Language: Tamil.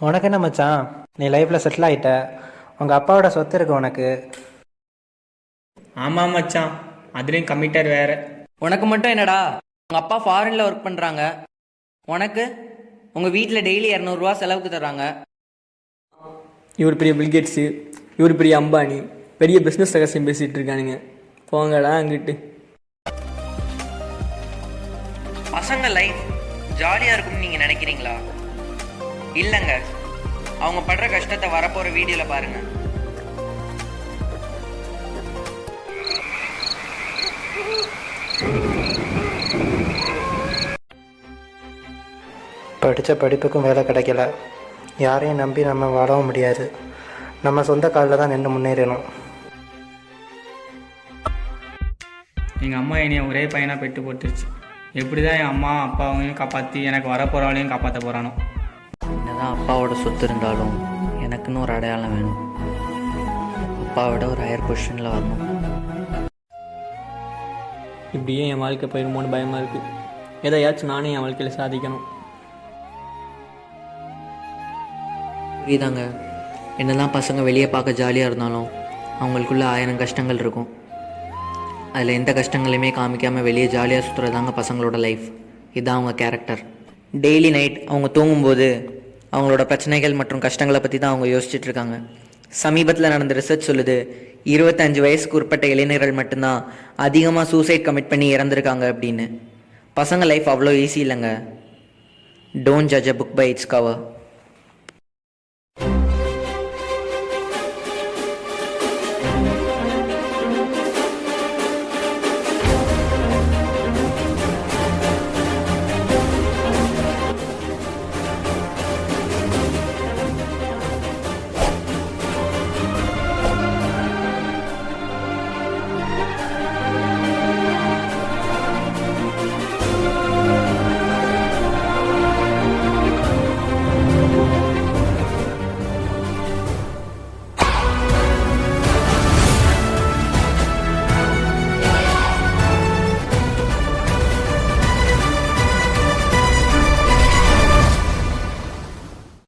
உனக்கு என்ன மச்சான், நீ லைஃப்பில் செட்டில் ஆகிட்ட. உங்கள் அப்பாவோட சொத்து இருக்கு உனக்கு. ஆமாம் மச்சான், அதுலேயும் கம்மிட்டர் வேறு. உனக்கு மட்டும் என்னடா, உங்கள் அப்பா ஃபாரினில் ஒர்க் பண்ணுறாங்க. உனக்கு உங்கள் வீட்டில் டெய்லி 200 செலவுக்கு தர்றாங்க. இவர் பெரிய பில்கேட்ஸு, இவர் பெரிய அம்பானி, பெரிய பிஸ்னஸ் ரகசியம் பேசிகிட்டு இருக்கானுங்க. போங்கடா அங்கிட்டு. பசங்க லைஃப் ஜாலியாக இருக்கும்னு நீங்கள் நினைக்கிறீங்களா? இல்லைங்க, அவங்க படுற கஷ்டத்தை வரப்போகிற வீடியோவில் பாருங்கள். படித்த படிப்புக்கும் வேலை கிடைக்கல. யாரையும் நம்பி நம்ம வாழவும் முடியாது. நம்ம சொந்த காலில் தான் நின்று முன்னேறணும். எங்கள் அம்மா என்னைய ஒரே பையனாக பெட்டு போட்டுருச்சு. எப்படி தான் என் அம்மா அப்பாவையும் காப்பாற்றி எனக்கு வரப்போகிறாலையும் காப்பாற்ற போகிறானோ. என்னதான் அப்பாவோட சொத்து இருந்தாலும் எனக்குன்னு ஒரு அடையாளம் வேணும். அப்பாவோட ஒரு ஹையர் பொசிஷனில் வரணும். இப்படியே என் வாழ்க்கை போயிடுமோன்னு பயமாக இருக்குது. எதையாச்சும் நானே என் வாழ்க்கையில் சாதிக்கணும். புரியுதாங்க, என்னதான் பசங்க வெளியே பார்க்க ஜாலியாக இருந்தாலும் அவங்களுக்குள்ள 1000 கஷ்டங்கள் இருக்கும். அதில் எந்த கஷ்டங்களையுமே காமிக்காமல் வெளியே ஜாலியாக சுற்றுறதாங்க பசங்களோட லைஃப். இதுதான் அவங்க கேரக்டர். டெய்லி நைட் அவங்க தூங்கும்போது அவங்களோட பிரச்சனைகள் மற்றும் கஷ்டங்களை பற்றி தான் அவங்க யோசிச்சுட்டு இருக்காங்க. சமீபத்தில் நடந்த ரிசர்ச் சொல்லுது, 25 வயசுக்கு உட்பட்ட இளைஞர்கள் மட்டும்தான் அதிகமாக சூசைட் கமிட் பண்ணி இறந்துருக்காங்க அப்படின்னு. பசங்க லைஃப் அவ்வளோ ஈஸி இல்லைங்க. Don't judge a book by its cover.